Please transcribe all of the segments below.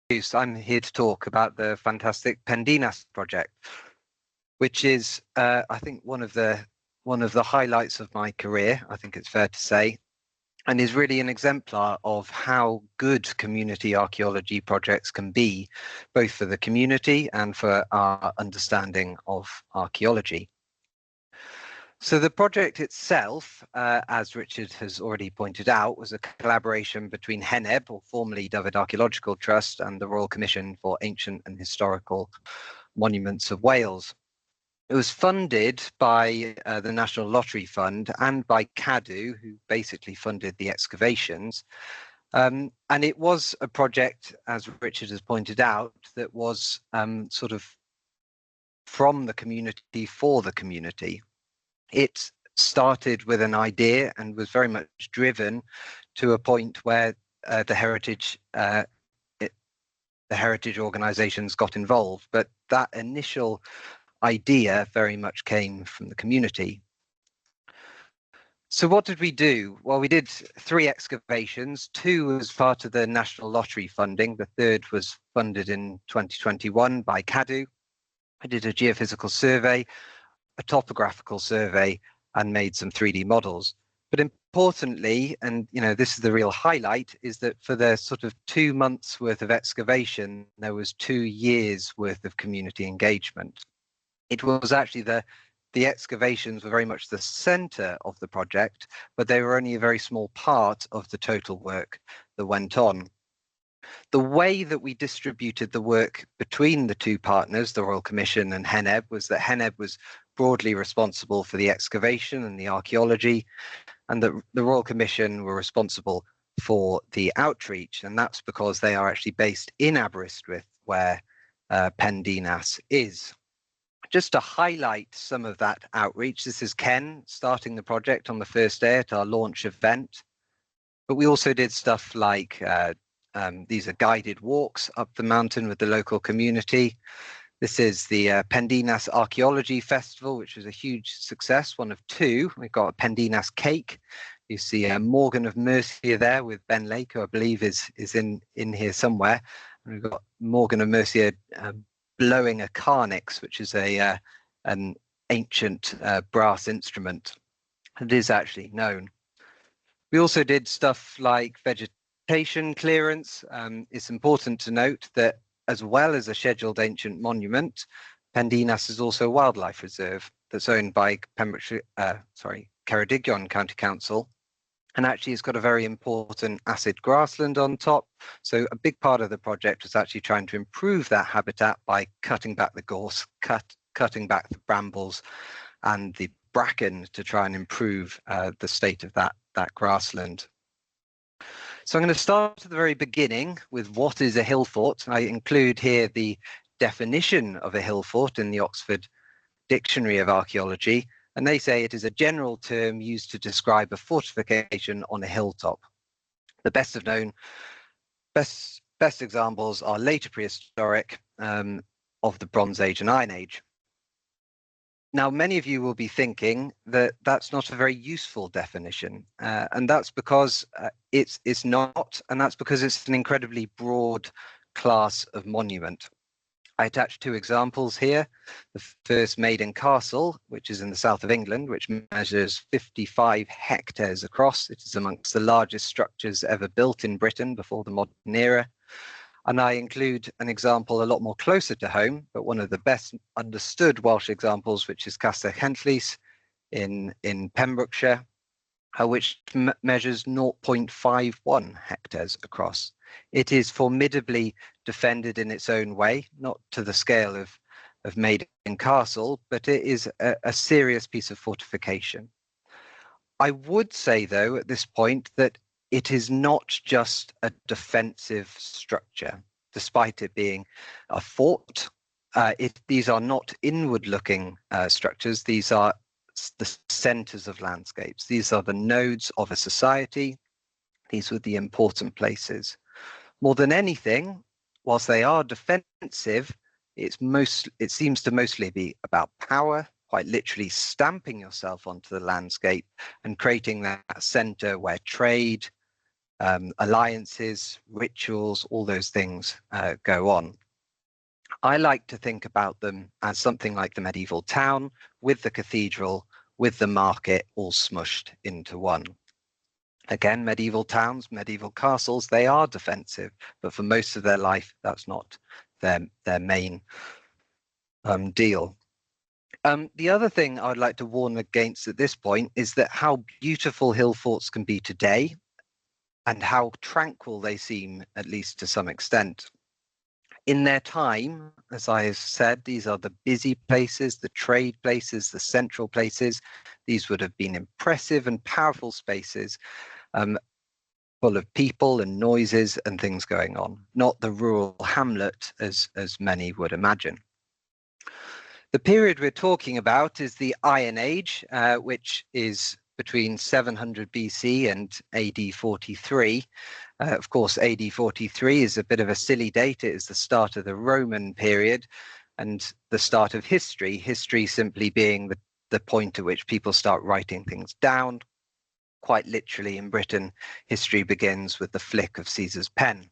I'm here to talk about the fantastic Pendinas project, which is, I think, one of the highlights of my career, I think it's fair to say, and is really an exemplar of how good community archaeology projects can be, both for the community and for our understanding of archaeology. So the project itself, as Richard has already pointed out, was a collaboration between Heneb, or formerly Dyfed Archaeological Trust, and the Royal Commission for Ancient and Historical Monuments of Wales. It was funded by the National Lottery Fund and by Cadw, who basically funded the excavations. And it was a project, as Richard has pointed out, that was sort of from the community for the community. It started with an idea and was very much driven to a point where the heritage organisations got involved. But that initial idea very much came from the community. So what did we do? Well, we did 3 excavations. 2 as part of the National Lottery funding. The 3rd was funded in 2021 by Cadw. I did a geophysical survey, a topographical survey, and made some 3D models. But importantly, and this is the real highlight, is that for the sort of 2 months worth of excavation, there was 2 years worth of community engagement. It was actually the excavations were very much the center of the project, but they were only a very small part of the total work that went on. The way that we distributed the work between the 2 partners, the Royal Commission and Heneb, was that Heneb was broadly responsible for the excavation and the archaeology, and that the Royal Commission were responsible for the outreach. And that's because they are actually based in Aberystwyth, where Pendinas is. Just to highlight some of that outreach, this is Ken starting the project on the first day at our launch event. But we also did stuff like these are guided walks up the mountain with the local community. This is the Pendinas Archaeology Festival, which was a huge success, one of 2. We've got a Pendinas cake. You see Morgan of Mercia there with Ben Lake, who I believe is in here somewhere. And we've got Morgan of Mercia blowing a carnix, which is an ancient brass instrument. It is actually known. We also did stuff like vegetation clearance. It's important to note that as well as a scheduled ancient monument, Pendinas is also a wildlife reserve that's owned by Ceredigion County Council. And actually it's got a very important acid grassland on top. So a big part of the project was actually trying to improve that habitat by cutting back the gorse, cutting back the brambles and the bracken to try and improve the state of that grassland. So I'm going to start at the very beginning with what is a hillfort. I include here the definition of a hillfort in the Oxford Dictionary of Archaeology. And they say it is a general term used to describe a fortification on a hilltop. The best examples are later prehistoric of the Bronze Age and Iron Age. Now, many of you will be thinking that that's not a very useful definition, and that's because it's not, and that's because it's an incredibly broad class of monument. I attached 2 examples here. The first, Maiden Castle, which is in the south of England, which measures 55 hectares across. It is amongst the largest structures ever built in Britain before the modern era. And I include an example a lot more closer to home, but one of the best understood Welsh examples, which is Castell Henllys in Pembrokeshire, which measures 0.51 hectares across. It is formidably defended in its own way, not to the scale of Maiden Castle, but it is a serious piece of fortification. I would say, though, at this point, that it is not just a defensive structure, despite it being a fort. These are not inward-looking structures. These are the centers of landscapes. These are the nodes of a society. These were the important places. More than anything, whilst they are defensive, it seems to mostly be about power, quite literally stamping yourself onto the landscape and creating that center where trade, alliances, rituals, all those things go on. I like to think about them as something like the medieval town with the cathedral, with the market, all smushed into one. Again, medieval towns, medieval castles, they are defensive, but for most of their life, that's not their main deal. The other thing I'd like to warn against at this point is that how beautiful hill forts can be today and how tranquil they seem, at least to some extent. In their time, as I have said, these are the busy places, the trade places, the central places. These would have been impressive and powerful spaces, full of people and noises and things going on, not the rural hamlet as many would imagine. The period we're talking about is the Iron Age, which is between 700 BC and AD 43. Of course, AD 43 is a bit of a silly date. It is the start of the Roman period and the start of history, history simply being the point at which people start writing things down. Quite literally in Britain, history begins with the flick of Caesar's pen.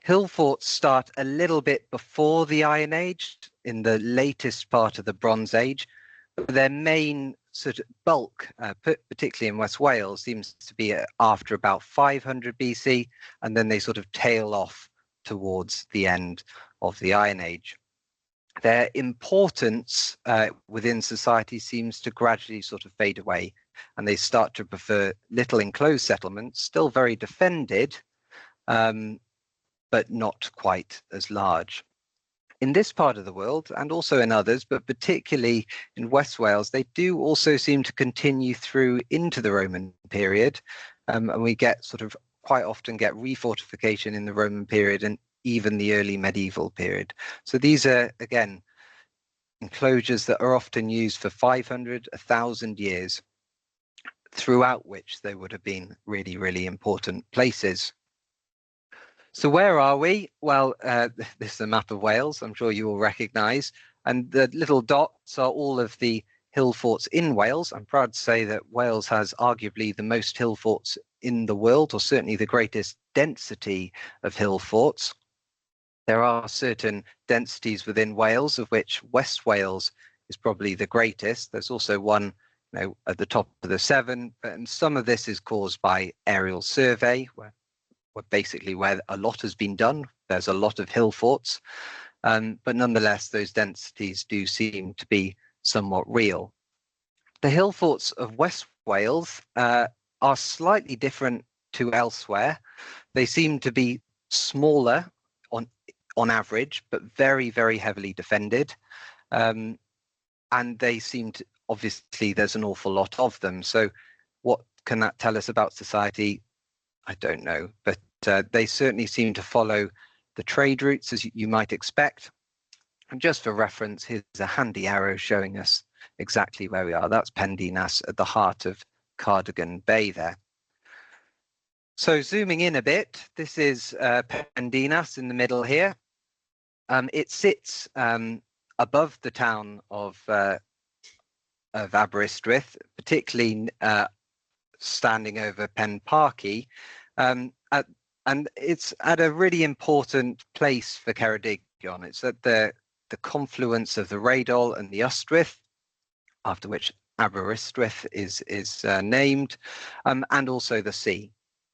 Hill forts start a little bit before the Iron Age, in the latest part of the Bronze Age, but their main sort of bulk, particularly in West Wales, seems to be after about 500 BC, and then they sort of tail off towards the end of the Iron Age. Their importance within society seems to gradually sort of fade away, and they start to prefer little enclosed settlements, still very defended, but not quite as large. In this part of the world, and also in others, but particularly in West Wales, they do also seem to continue through into the Roman period. And we get sort of quite often get refortification in the Roman period and even the early medieval period. So these are, again, enclosures that are often used for 500, 1,000 years, throughout which they would have been really, really important places. So where are we? Well, this is a map of Wales, I'm sure you will recognise, and the little dots are all of the hill forts in Wales. I'm proud to say that Wales has arguably the most hill forts in the world, or certainly the greatest density of hill forts. There are certain densities within Wales, of which West Wales is probably the greatest. There's also one, at the top of the 7, and some of this is caused by aerial survey, where basically where a lot has been done. There's a lot of hill forts, but nonetheless, those densities do seem to be somewhat real. The hill forts of West Wales are slightly different to elsewhere. They seem to be smaller on average, but very, very heavily defended. And they seem to, obviously, there's an awful lot of them. So what can that tell us about society? I don't know, but they certainly seem to follow the trade routes as you might expect. And just for reference, here's a handy arrow showing us exactly where we are. That's Pendinas at the heart of Cardigan Bay there. So zooming in a bit, this is Pendinas in the middle here. It sits above the town of Aberystwyth, particularly standing over Penparcy, and it's at a really important place for Ceredigion. It's at the confluence of the Rheidol and the Ystwyth, after which Aberystwyth is named, and also the sea.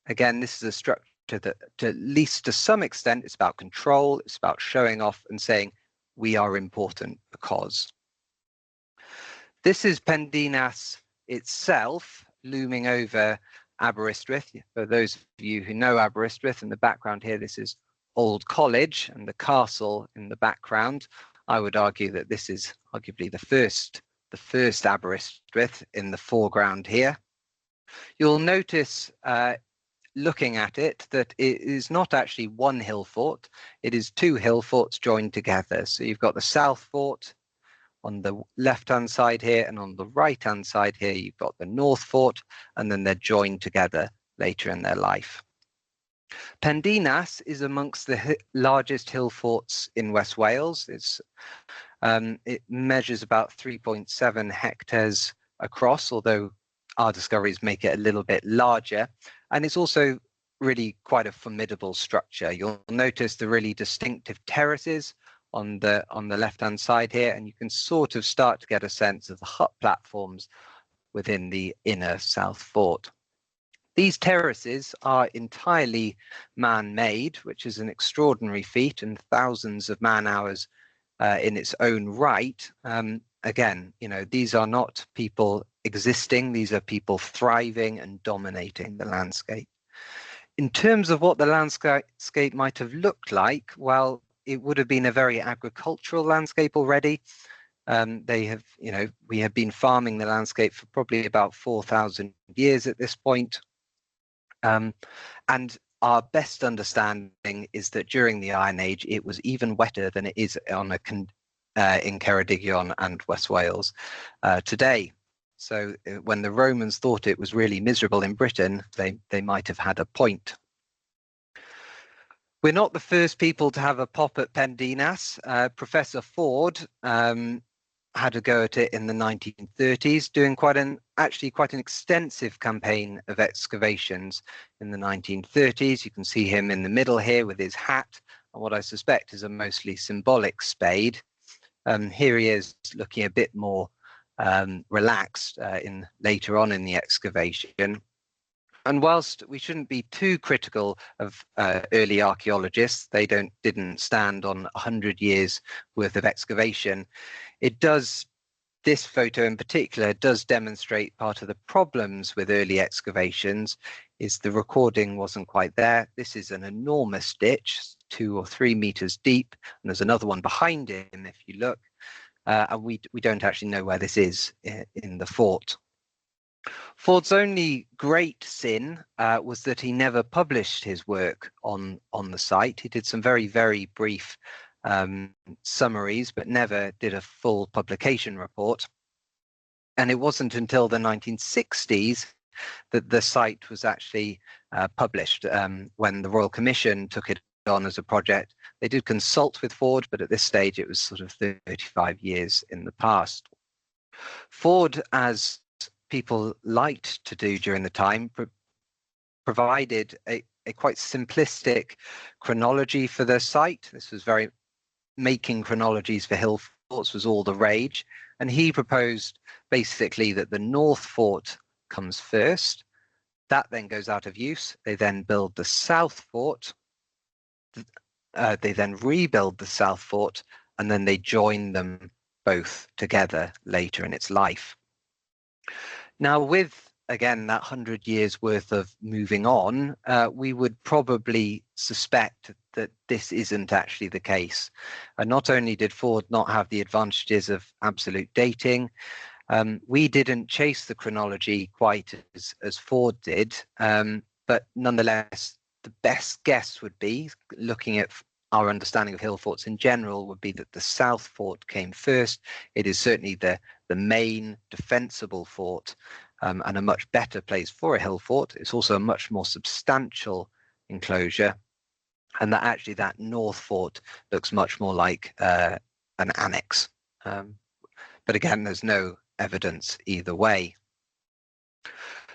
Again, this is a structure that, at least to some extent, it's about control, it's about showing off and saying, we are important because. This is Pendinas itself, looming over Aberystwyth. For those of you who know Aberystwyth, in the background here, this is Old College and the castle in the background. I would argue that this is arguably the first Aberystwyth in the foreground here. You'll notice, looking at it, that it is not actually one hill fort, it is 2 hill forts joined together. So you've got the South Fort on the left-hand side here, and on the right-hand side here, you've got the North Fort, and then they're joined together later in their life. Pendinas is amongst the largest hill forts in West Wales. It measures about 3.7 hectares across, although our discoveries make it a little bit larger, and it's also really quite a formidable structure. You'll notice the really distinctive terraces on the left-hand side here, and you can sort of start to get a sense of the hut platforms within the inner south fort. These terraces are entirely man-made, which is an extraordinary feat and thousands of man-hours in its own right. Again, these are not people existing, these are people thriving and dominating the landscape. In terms of what the landscape might have looked like, well, it would have been a very agricultural landscape already. We have been farming the landscape for probably about 4,000 years at this point. And our best understanding is that during the Iron Age, it was even wetter than it is in Ceredigion and West Wales today. So when the Romans thought it was really miserable in Britain, they might have had a point. We're not the first people to have a pop at Pendinas. Professor Ford had a go at it in the 1930s, doing quite an extensive campaign of excavations in the 1930s. You can see him in the middle here with his hat and what I suspect is a mostly symbolic spade. Here he is looking a bit more relaxed later on in the excavation. And whilst we shouldn't be too critical of early archaeologists, they didn't stand on 100 years worth of excavation, this photo in particular does demonstrate part of the problems with early excavations is the recording wasn't quite there. This is an enormous ditch, 2 or 3 meters deep, and there's another one behind him if you look, and we don't actually know where this is in the fort. Ford's only great sin was that he never published his work on the site. He did some very, very brief summaries, but never did a full publication report. And it wasn't until the 1960s that the site was actually published. When the Royal Commission took it on as a project, they did consult with Ford, but at this stage it was sort of 35 years in the past. Ford, as people liked to do during the time, provided a quite simplistic chronology for the site. This was making chronologies for hill forts was all the rage, and he proposed basically that the north fort comes first, that then goes out of use, they then build the south fort, they then rebuild the south fort, and then they join them both together later in its life. Now, with, again, that 100 years worth of moving on, we would probably suspect that this isn't actually the case. And not only did Ford not have the advantages of absolute dating, we didn't chase the chronology quite as Ford did, but nonetheless, the best guess would be, looking at our understanding of hill forts in general, would be that the south fort came first. It is certainly the main defensible fort, and a much better place for a hill fort. It's also a much more substantial enclosure, and that actually that north fort looks much more like an annex. But again, there's no evidence either way.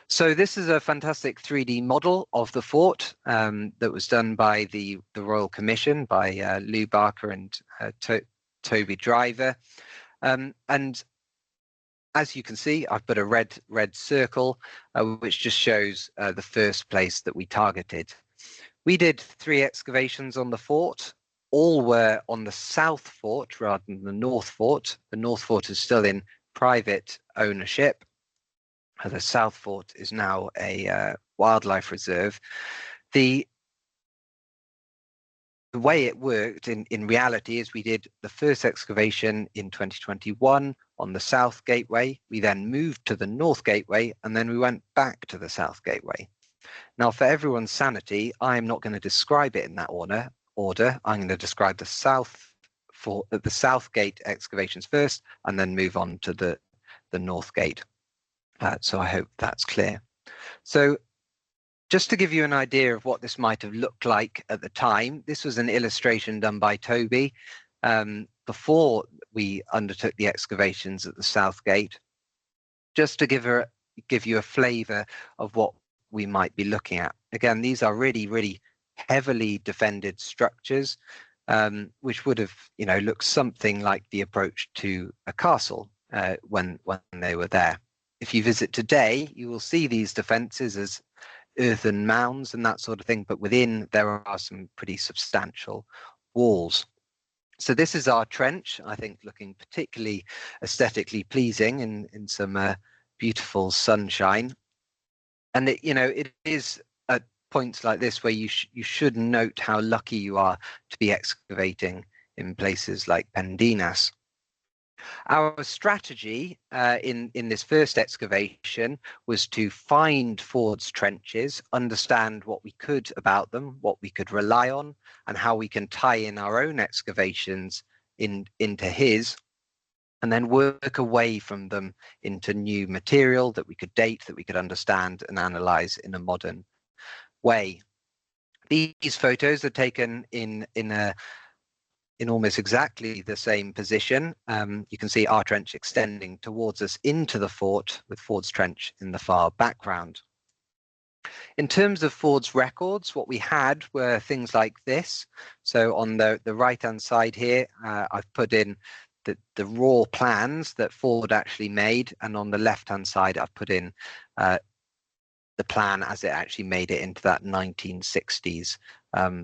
So this is a fantastic 3D model of the fort that was done by the Royal Commission, by Lou Barker and Toby Driver. And as you can see, I've put a red circle, which just shows the first place that we targeted. We did 3 excavations on the fort. All were on the south fort rather than the north fort. The north fort is still in private ownership. The south fort is now a wildlife reserve. The way it worked in reality is we did the first excavation in 2021 on the south gateway. We then moved to the north gateway, and then we went back to the south gateway. Now, for everyone's sanity, I'm not going to describe it in that order. I'm going to describe the south gate excavations first, and then move on to the north gate. So I hope that's clear. So just to give you an idea of what this might have looked like at the time, this was an illustration done by Toby before we undertook the excavations at the south gate. Just to give give you a flavour of what we might be looking at. Again, these are really, really heavily defended structures, which would have, looked something like the approach to a castle when they were there. If you visit today, you will see these defences as earthen mounds and that sort of thing, but within there are some pretty substantial walls. So this is our trench, I think, looking particularly aesthetically pleasing in some beautiful sunshine. And it is at points like this where you should note how lucky you are to be excavating in places like Pendinas. Our strategy in this first excavation was to find Ford's trenches, understand what we could about them, what we could rely on, and how we can tie in our own excavations into his, and then work away from them into new material that we could date, that we could understand and analyze in a modern way. These photos are taken in almost exactly the same position. You can see our trench extending towards us into the fort, with Ford's trench in the far background. In terms of Ford's records, what we had were things like this. So on the right-hand side here, I've put in the raw plans that Ford actually made, and on the left-hand side, I've put in the plan as it actually made it into that 1960s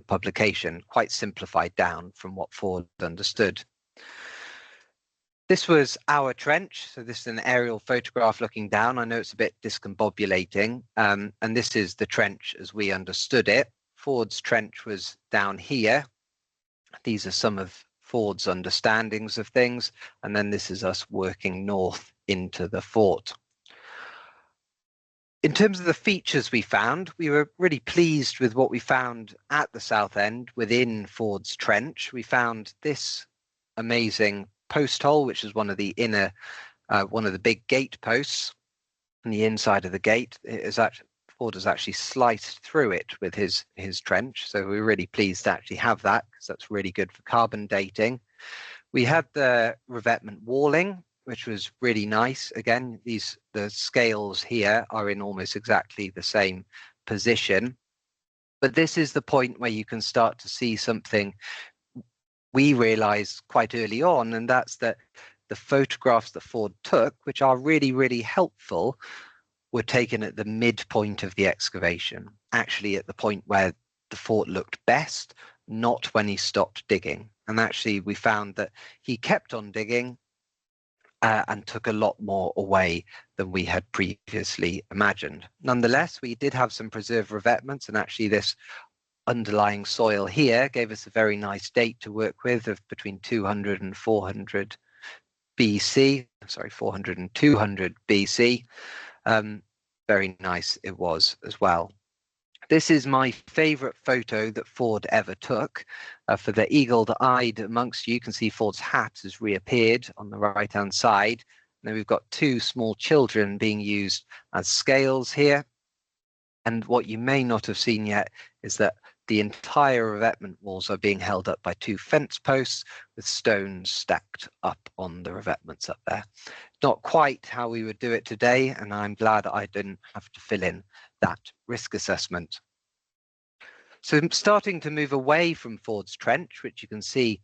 publication, quite simplified down from what Ford understood. This was our trench. So this is an aerial photograph looking down. I know it's a bit discombobulating, and this is the trench as we understood it. Ford's trench was down here. These are some of Ford's understandings of things, and then this is us working north into the fort. In terms of the features we found, we were really pleased with what we found at the south end within Ford's trench. We found this amazing post hole, which is one of the big gate posts on the inside of the gate. Ford has actually sliced through it with his trench. So we're really pleased to actually have that, because that's really good for carbon dating. We had the revetment walling, which was really nice. Again, the scales here are in almost exactly the same position. But this is the point where you can start to see something we realized quite early on, and that's that the photographs that Ford took, which are really, really helpful, were taken at the midpoint of the excavation, actually at the point where the fort looked best, not when he stopped digging. And actually, we found that he kept on digging and took a lot more away than we had previously imagined. Nonetheless, we did have some preserved revetments, and actually this underlying soil here gave us a very nice date to work with of between 200 and 400 BC, 400 and 200 BC. Very nice it was as well. This is my favorite photo that Ford ever took. For the eagle-eyed amongst you, you can see Ford's hat has reappeared on the right-hand side. And then we've got two small children being used as scales here. And what you may not have seen yet is that the entire revetment walls are being held up by two fence posts with stones stacked up on the revetments up there. Not quite how we would do it today, and I'm glad I didn't have to fill in that risk assessment. So starting to move away from Ford's trench, which you can see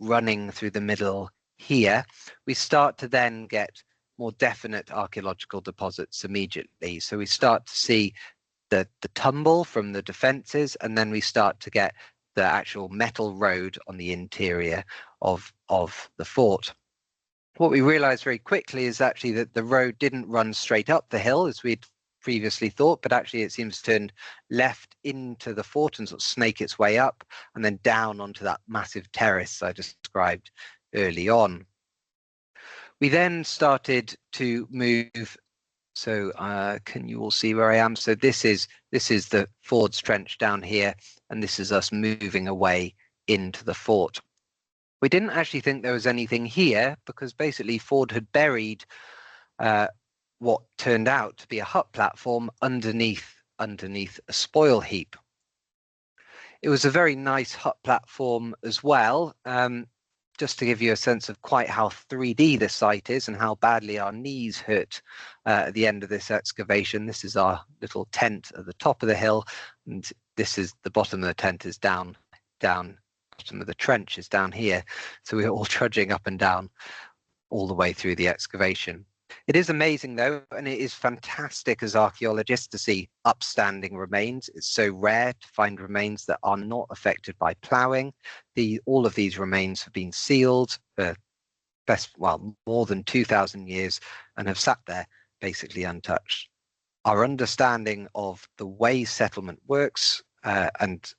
running through the middle here, we start to then get more definite archaeological deposits immediately. So we start to see the tumble from the defences, and then we start to get the actual metal road on the interior of the fort. What we realised very quickly is actually that the road didn't run straight up the hill as we'd previously thought, but actually it seems to turn left into the fort and sort of snake its way up and then down onto that massive terrace I described early on. We then started to move. So can you all see where I am? So this is the Ford's trench down here, and this is us moving away into the fort. We didn't actually think there was anything here because basically Ford had buried what turned out to be a hut platform underneath a spoil heap. It was a very nice hut platform as well. just to give you a sense of quite how 3D this site is and how badly our knees hurt at the end of this excavation. This is our little tent at the top of the hill, and this is the bottom of the tent is down, bottom of the trench is down here. So we're all trudging up and down all the way through the excavation. It is amazing though, and it is fantastic as archaeologists to see upstanding remains. It's so rare to find remains that are not affected by ploughing. All of these remains have been sealed for more than 2,000 years and have sat there basically untouched. Our understanding of the way settlement works and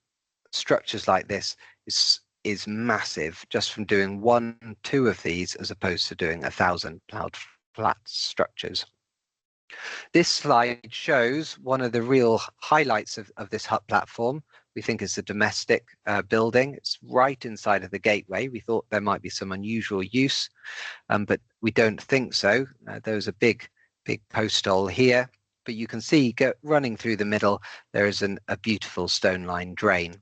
structures like this is massive, just from doing 1-2 of these as opposed to doing 1,000 ploughed flat structures. This slide shows one of the real highlights of this hut platform. We think it's a domestic building. It's right inside of the gateway. We thought there might be some unusual use, but we don't think so. There's a big post hole here, but you can see running through the middle, there is a beautiful stone-lined drain.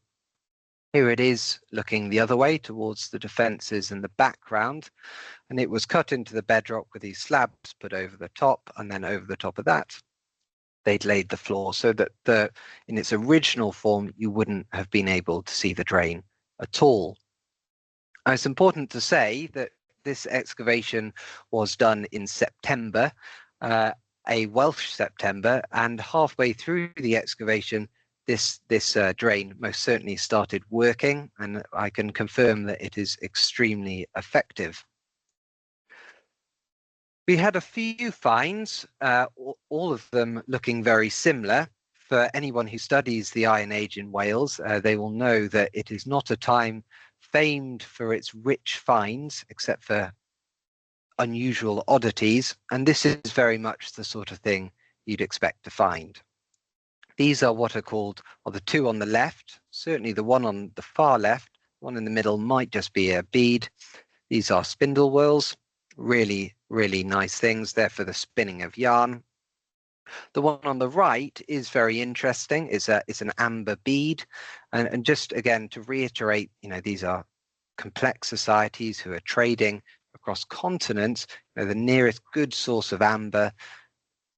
Here it is looking the other way towards the defences in the background, and it was cut into the bedrock with these slabs put over the top, and then over the top of that they'd laid the floor so that in its original form you wouldn't have been able to see the drain at all. Now, it's important to say that this excavation was done in September, a Welsh September, and halfway through the excavation this drain most certainly started working, and I can confirm that it is extremely effective. We had a few finds, all of them looking very similar. For anyone who studies the Iron Age in Wales, they will know that it is not a time famed for its rich finds, except for unusual oddities, and this is very much the sort of thing you'd expect to find. These are what are called, or the two on the left, certainly the one on the far left, one in the middle might just be a bead. These are spindle whorls, really, really nice things. They're for the spinning of yarn. The one on the right is very interesting. It's an amber bead. And just again, to reiterate, these are complex societies who are trading across continents. The nearest good source of amber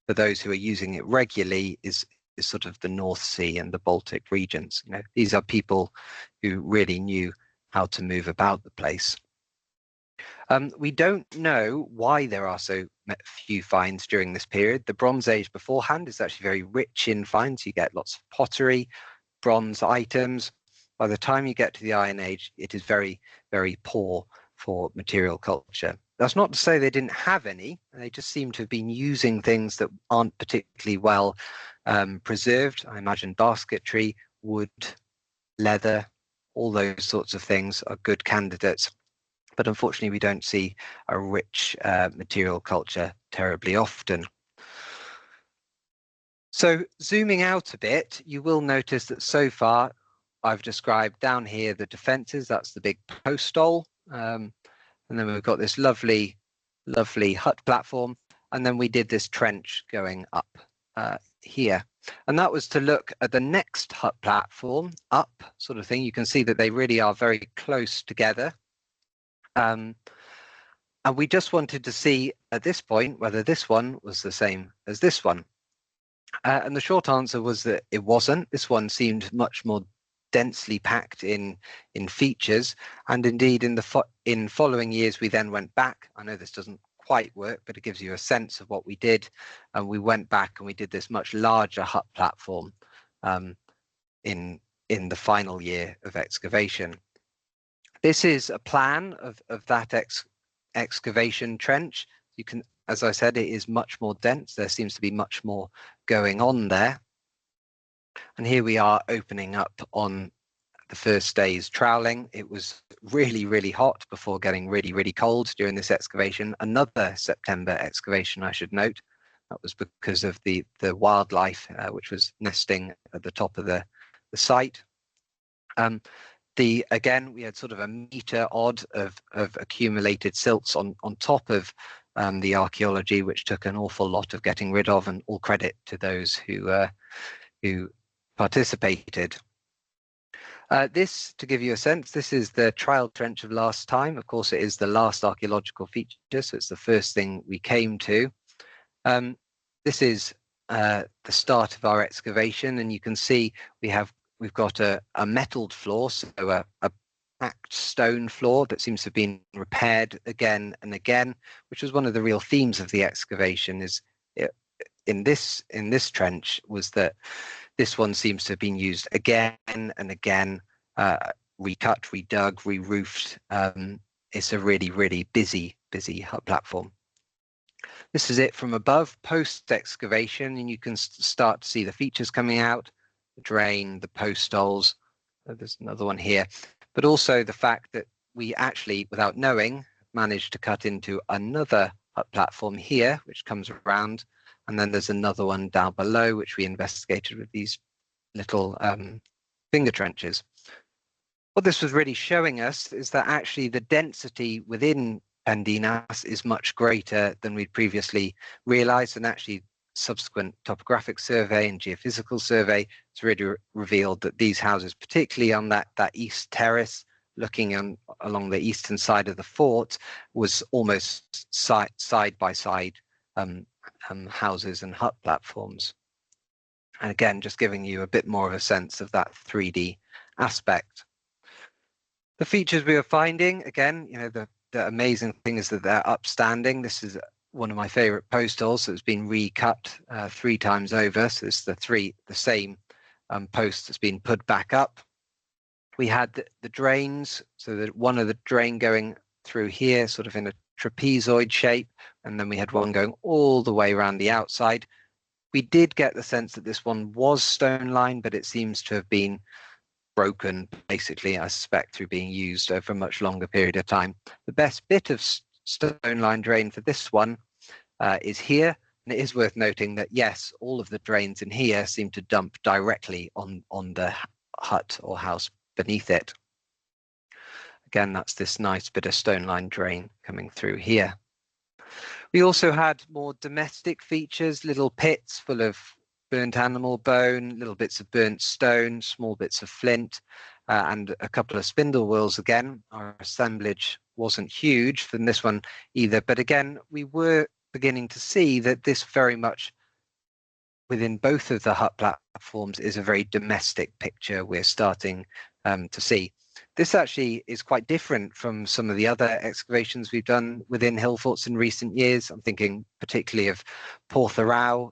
for those who are using it regularly is sort of the North Sea and the Baltic regions. These are people who really knew how to move about the place. We don't know why there are so few finds during this period. The Bronze Age beforehand is actually very rich in finds. You get lots of pottery, bronze items. By the time you get to the Iron Age, it is very, very poor for material culture. That's not to say they didn't have any. They just seem to have been using things that aren't particularly well preserved. I imagine basketry, wood, leather, all those sorts of things are good candidates. But unfortunately, we don't see a rich material culture terribly often. So zooming out a bit, you will notice that so far I've described down here the defences. That's the big post hole. And then we've got this lovely hut platform. And then we did this trench going up here. And that was to look at the next hut platform up sort of thing. You can see that they really are very close together. And we just wanted to see at this point whether this one was the same as this one. And the short answer was that it wasn't. This one seemed much more densely packed in features, and indeed in following years we then went back. I know this doesn't quite work, but it gives you a sense of what we did, and we went back and we did this much larger hut platform in the final year of excavation. This is a plan of that excavation trench. You can, as I said, it is much more dense. There seems to be much more going on there. And here we are opening up on the first day's troweling. It was really, really hot before getting really, really cold during this excavation. Another September excavation, I should note. That was because of the wildlife which was nesting at the top of the site. Again, we had sort of a metre odd of accumulated silts on top of the archaeology, which took an awful lot of getting rid of, and all credit to those who participated. This, to give you a sense, this is the trial trench of last time. Of course, it is the last archaeological feature, so it's the first thing we came to. This is the start of our excavation, and you can see we've got a metalled floor, so a packed stone floor that seems to have been repaired again and again, which was one of the real themes of the excavation. In this trench was that this one seems to have been used again and again, recut, redug, re-roofed. It's a really, really busy hut platform. This is it from above, post-excavation, and you can start to see the features coming out, the drain, the post holes. There's another one here, but also the fact that we actually, without knowing, managed to cut into another hut platform here, which comes around, and then there's another one down below, which we investigated with these little finger trenches. What this was really showing us is that actually the density within Pendinas is much greater than we'd previously realized, and actually subsequent topographic survey and geophysical survey has really revealed that these houses, particularly on that east terrace, looking along the eastern side of the fort, was almost side by side houses and hut platforms. And again, just giving you a bit more of a sense of that 3D aspect. The features we were finding, again, the amazing thing is that they're upstanding. This is one of my favorite post holes that's been recut 3 times over. So it's the same post that's been put back up. We had the drains, so that one of the drain going through here, sort of in a trapezoid shape, and then we had one going all the way around the outside. We did get the sense that this one was stone lined, but it seems to have been broken, basically, I suspect, through being used over a much longer period of time. The best bit of stone line drain for this one is here, and it is worth noting that yes, all of the drains in here seem to dump directly on the hut or house beneath it. Again, that's this nice bit of stone line drain coming through here. We also had more domestic features, little pits full of burnt animal bone, little bits of burnt stone, small bits of flint, and a couple of spindle wheels again. Our assemblage wasn't huge from this one either, but again, we were beginning to see that this very much within both of the hut platforms is a very domestic picture we're starting to see. This actually is quite different from some of the other excavations we've done within hillforts in recent years. I'm thinking particularly of Portharau,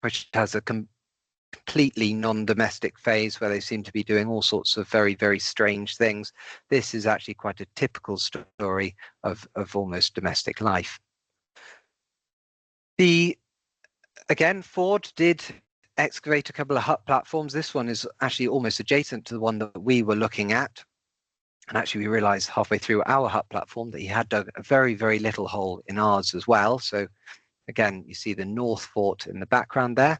which has a completely non-domestic phase where they seem to be doing all sorts of very, very strange things. This is actually quite a typical story of almost domestic life. Again, Ford did excavate a couple of hut platforms. This one is actually almost adjacent to the one that we were looking at. And actually, we realized halfway through our hut platform that he had dug a very, very little hole in ours as well. So again, you see the north fort in the background there.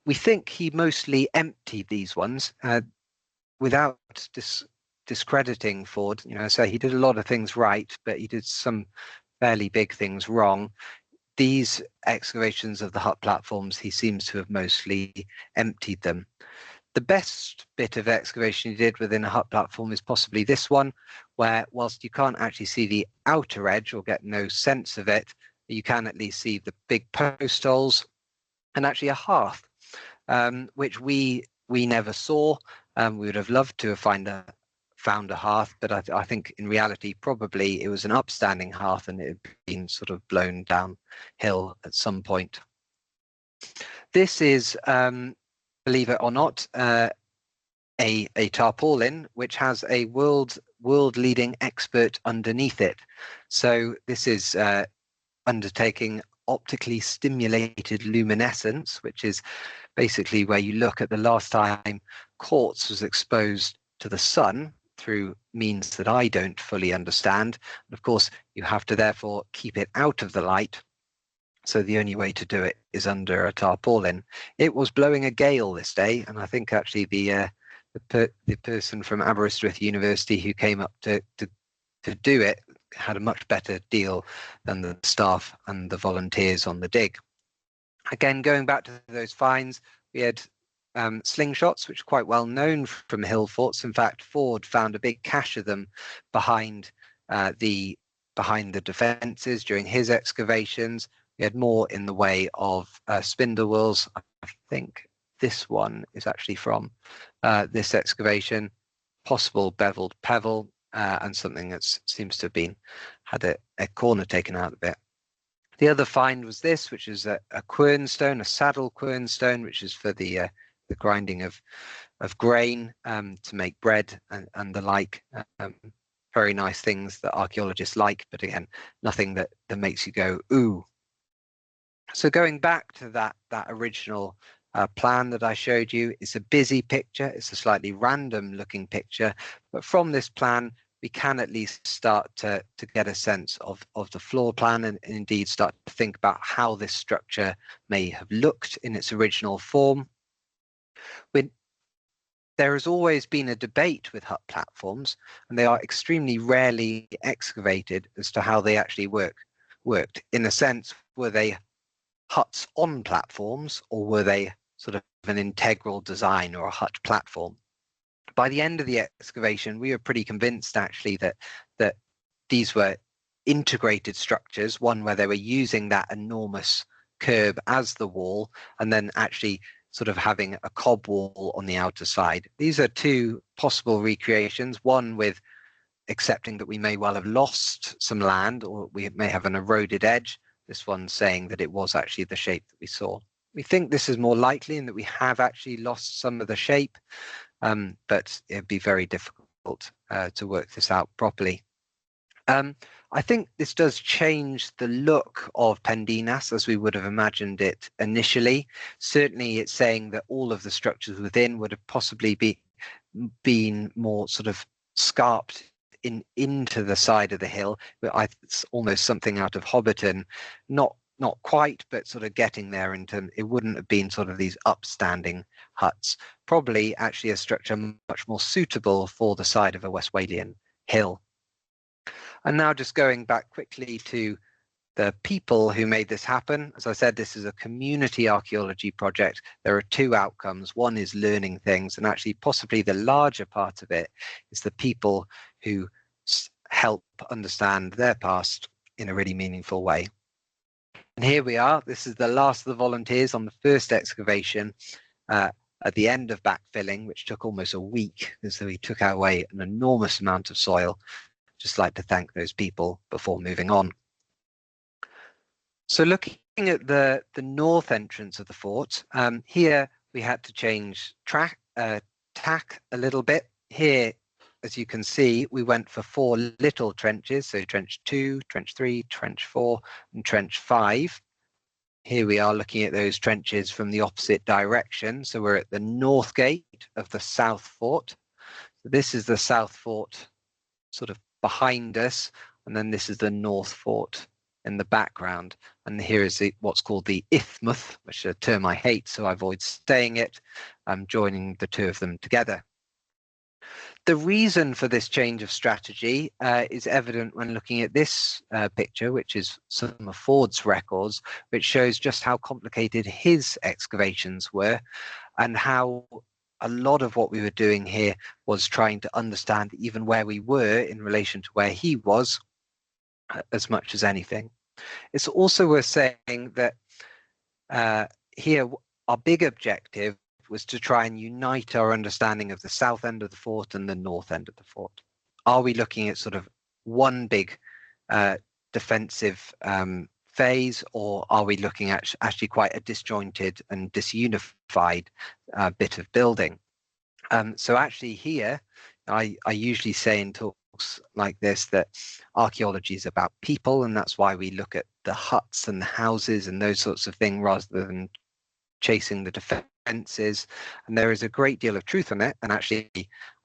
We think he mostly emptied these ones without discrediting Ford. So he did a lot of things right, but he did some fairly big things wrong. These excavations of the hut platforms, he seems to have mostly emptied them. The best bit of excavation he did within a hut platform is possibly this one, where whilst you can't actually see the outer edge or get no sense of it, you can at least see the big post holes and actually a hearth, which we never saw. We would have loved to have found a hearth, but I think in reality probably it was an upstanding hearth and it had been sort of blown downhill at some point. This is, believe it or not, a tarpaulin which has a world leading expert underneath it. So this is undertaking optically stimulated luminescence, which is basically where you look at the last time quartz was exposed to the sun through means that I don't fully understand. And of course, you have to therefore keep it out of the light. So the only way to do it is under a tarpaulin. It was blowing a gale this day, and I think actually the person from Aberystwyth University who came up to do it had a much better deal than the staff and the volunteers on the dig. Again, going back to those finds, we had slingshots, which are quite well known from hillforts. In fact, Ford found a big cache of them behind the defences during his excavations. We had more in the way of spindle wheels. I think this one is actually from this excavation, possible beveled pebble, and something that seems to have had a corner taken out of it. The other find was this, which is a quernstone, a saddle quernstone, which is for the grinding of grain to make bread and the like. Very nice things that archaeologists like, but again, nothing that makes you go, ooh. So going back to that original plan that I showed you, it's a busy picture. It's a slightly random looking picture, but from this plan, we can at least start to get a sense of the floor plan and indeed start to think about how this structure may have looked in its original form. There has always been a debate with hut platforms, and they are extremely rarely excavated as to how they actually worked. In a sense, were they huts on platforms, or were they sort of an integral design or a hut platform? By the end of the excavation, we were pretty convinced actually that these were integrated structures, one where they were using that enormous curb as the wall, and then actually sort of having a cob wall on the outer side. These are two possible recreations, one with accepting that we may well have lost some land, or we may have an eroded edge. This one's saying that it was actually the shape that we saw. We think this is more likely and that we have actually lost some of the shape, but it'd be very difficult to work this out properly. I think this does change the look of Pendinas as we would have imagined it initially. Certainly it's saying that all of the structures within would have possibly been more sort of scarped into the side of the hill. But it's almost something out of Hobbiton, not quite, but sort of getting there into, it wouldn't have been sort of these upstanding huts. Probably actually a structure much more suitable for the side of a West Walian hill. And now just going back quickly to the people who made this happen. As I said, this is a community archaeology project. There are two outcomes. One is learning things, and actually possibly the larger part of it is the people who help understand their past in a really meaningful way. And here we are. This is the last of the volunteers on the first excavation at the end of backfilling, which took almost a week, because we took away an enormous amount of soil. Just like to thank those people before moving on. So looking at the north entrance of the fort, here we had to change tack a little bit. Here, as you can see, we went for 4 little trenches, so trench 2, trench 3, trench 4, and trench 5. Here we are looking at those trenches from the opposite direction. So we're at the north gate of the south fort. So this is the south fort sort of behind us, and then this is the north fort in the background, and here is what's called the Ymunwch, which is a term I hate, so I avoid saying it. I'm joining the two of them together. The reason for this change of strategy is evident when looking at this picture, which is some of Ford's records, which shows just how complicated his excavations were and how a lot of what we were doing here was trying to understand even where we were in relation to where he was, as much as anything. It's also worth saying that here our big objective was to try and unite our understanding of the south end of the fort and the north end of the fort. Are we looking at sort of one big defensive phase, or are we looking at actually quite a disjointed and disunified bit of building? So actually here, I usually say in talks like this that archaeology is about people, and that's why we look at the huts and the houses and those sorts of things rather than chasing the defences. And there is a great deal of truth in it, and actually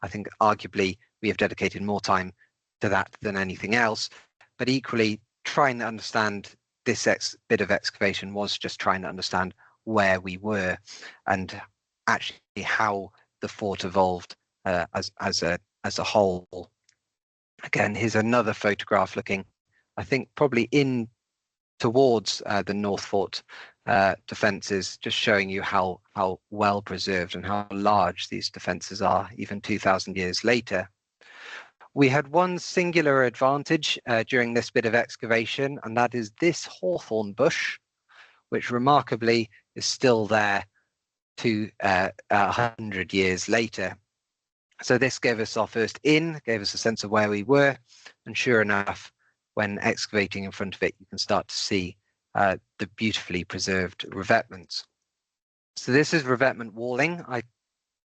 I think arguably we have dedicated more time to that than anything else. But equally, trying to understand this bit of excavation was just trying to understand where we were and actually how the fort evolved as a whole. Again, here's another photograph looking, I think, probably into towards the North Fort defences, just showing you how well preserved and how large these defences are, even 2,000 years later. We had one singular advantage during this bit of excavation, and that is this hawthorn bush, which remarkably is still there 100 years later. So this gave us our first in, gave us a sense of where we were, and sure enough, when excavating in front of it, you can start to see the beautifully preserved revetments. So this is revetment walling. I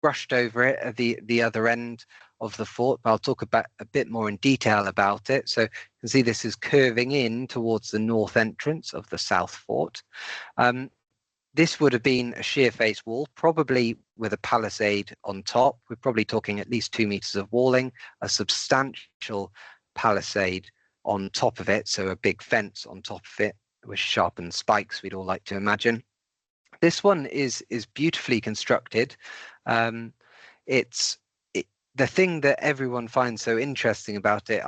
brushed over it at the other end of the fort, but I'll talk about a bit more in detail about it. So you can see this is curving in towards the north entrance of the south fort. This would have been a sheer face wall, probably with a palisade on top. We're probably talking at least 2 meters of walling, a substantial palisade on top of it, so a big fence on top of it with sharpened spikes, we'd all like to imagine. This one is beautifully constructed. The thing that everyone finds so interesting about it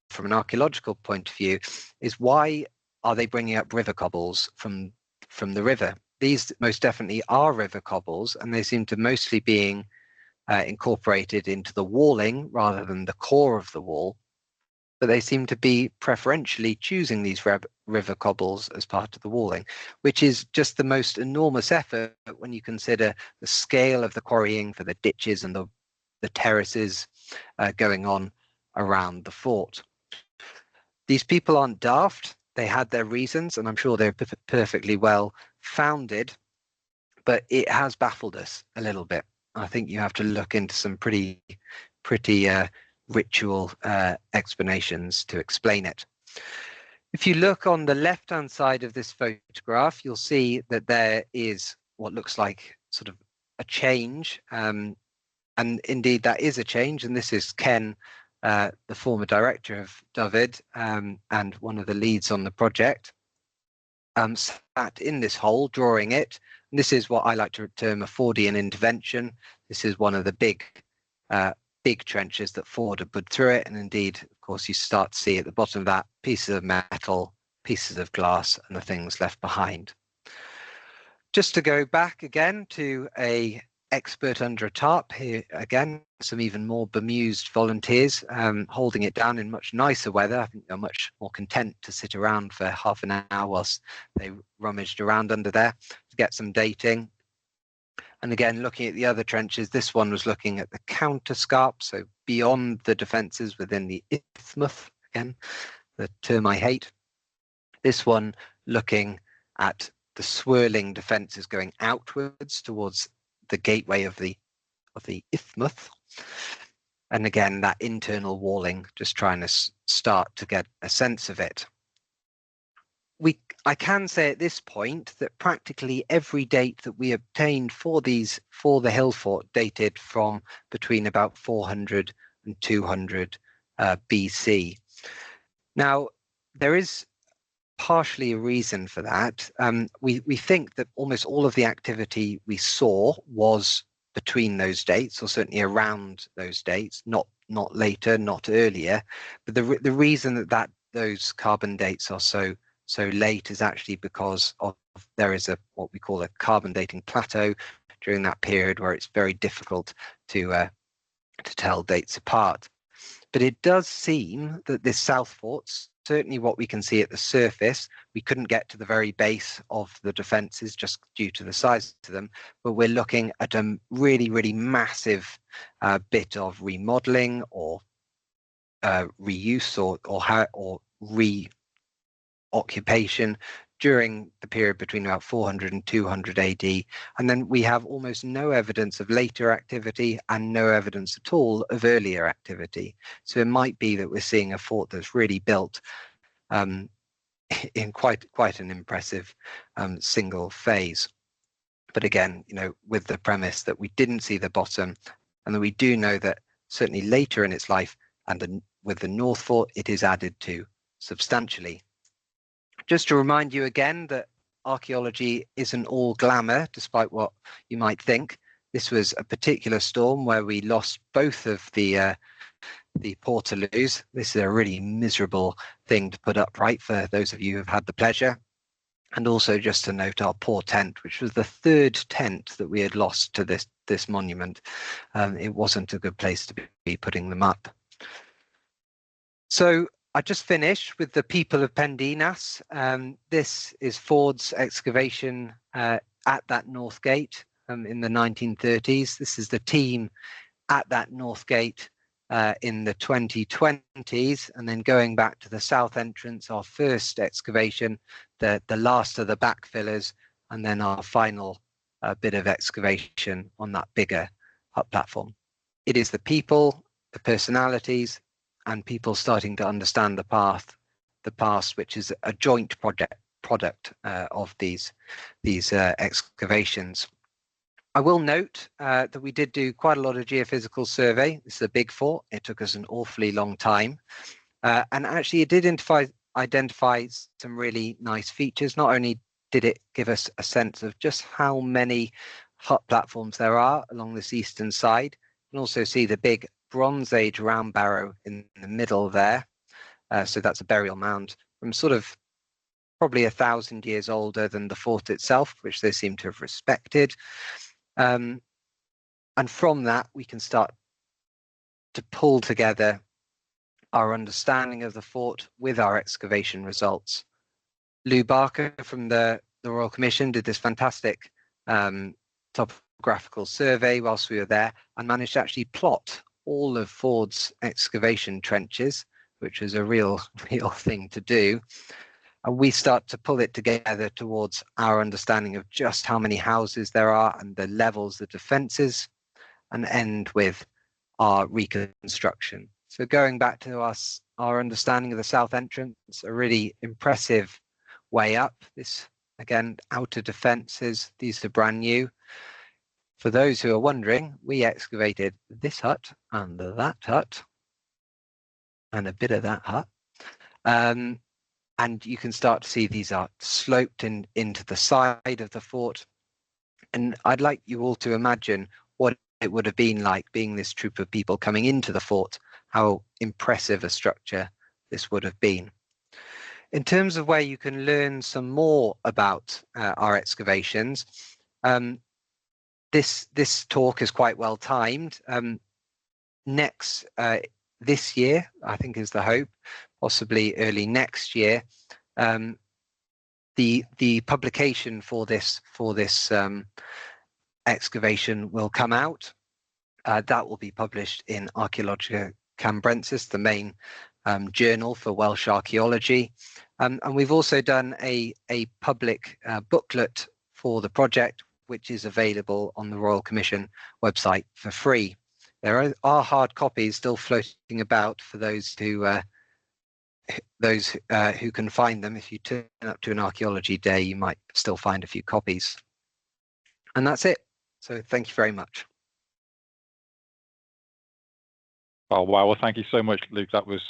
from an archaeological point of view is, why are they bringing up river cobbles from the river? These most definitely are river cobbles, and they seem to mostly being incorporated into the walling rather than the core of the wall. But they seem to be preferentially choosing these river cobbles as part of the walling, which is just the most enormous effort when you consider the scale of the quarrying for the ditches and the terraces going on around the fort. These people aren't daft. They had their reasons, and I'm sure they're perfectly well founded, but it has baffled us a little bit. I think you have to look into some pretty ritual explanations to explain it. If you look on the left-hand side of this photograph, you'll see that there is what looks like sort of a change, and indeed that is a change. And this is Ken, the former director of Dyfed, and one of the leads on the project, sat in this hole drawing it. And this is what I like to term a Fordian intervention. This is one of the big trenches that Ford had put through it, and indeed, of course, you start to see at the bottom of that pieces of metal, pieces of glass, and the things left behind. Just to go back again to a expert under a tarp, here again some even more bemused volunteers holding it down in much nicer weather. I think they're much more content to sit around for half an hour whilst they rummaged around under there to get some dating. And again, looking at the other trenches, this one was looking at the counterscarp, so beyond the defences within the isthmus, again, the term I hate. This one looking at the swirling defences going outwards towards the gateway of the isthmus. And again, that internal walling, just trying to start to get a sense of it. I can say at this point that practically every date that we obtained for the hill fort dated from between about 400 and 200 BC. Now, there is partially a reason for that. We think that almost all of the activity we saw was between those dates, or certainly around those dates, not later, not earlier. But the reason that those carbon dates are so late is actually because there is what we call a carbon dating plateau during that period, where it's very difficult to tell dates apart. But it does seem that this south fort, certainly what we can see at the surface, we couldn't get to the very base of the defences just due to the size of them, but we're looking at a really, really massive bit of remodelling or reuse or reoccupation during the period between about 400 and 200 AD. And then we have almost no evidence of later activity and no evidence at all of earlier activity. So it might be that we're seeing a fort that's really built in quite an impressive single phase. But again, with the premise that we didn't see the bottom, and that we do know that certainly later in its life and with the North Fort, it is added to substantially. Just to remind you again that archaeology isn't all glamour, despite what you might think. This was a particular storm where we lost both of the the portaloos. This is a really miserable thing to put upright for those of you who've had the pleasure. And also just to note our poor tent, which was the third tent that we had lost to this monument. It wasn't a good place to be putting them up. So I just finished with the people of Pendinas. This is Ford's excavation at that north gate in the 1930s. This is the team at that north gate in the 2020s, and then going back to the south entrance, our first excavation, the last of the backfillers, and then our final bit of excavation on that bigger hut platform. It is the people, the personalities, and people starting to understand the past, which is a joint product of these excavations. I will note that we did do quite a lot of geophysical survey. This is a big fort. It took us an awfully long time. And actually it did identify some really nice features. Not only did it give us a sense of just how many hut platforms there are along this eastern side, you can also see the big Bronze Age round barrow in the middle there. So that's a burial mound from sort of probably 1,000 years older than the fort itself, which they seem to have respected. And from that, we can start to pull together our understanding of the fort with our excavation results. Lou Barker from the Royal Commission did this fantastic topographical survey whilst we were there and managed to actually plot all of Ford's excavation trenches, which is a real thing to do. And we start to pull it together towards our understanding of just how many houses there are and the levels of defences, and end with our reconstruction. So going back to our understanding of the south entrance, a really impressive way up. This, again, outer defences, these are brand new. For those who are wondering, we excavated this hut and that hut and a bit of that hut. And you can start to see these are sloped into the side of the fort. And I'd like you all to imagine what it would have been like being this troop of people coming into the fort, how impressive a structure this would have been. In terms of where you can learn some more about our excavations, this talk is quite well timed. This year, I think is the hope, possibly early next year, the publication for this excavation will come out. That will be published in Archaeologicus Cambrensis, the main journal for Welsh archaeology. And we've also done a public booklet for the project, which is available on the Royal Commission website for free. There are hard copies still floating about for those who can find them. If you turn up to an archaeology day, you might still find a few copies. And that's it. So thank you very much. Oh, wow. Well, thank you so much, Luke. That was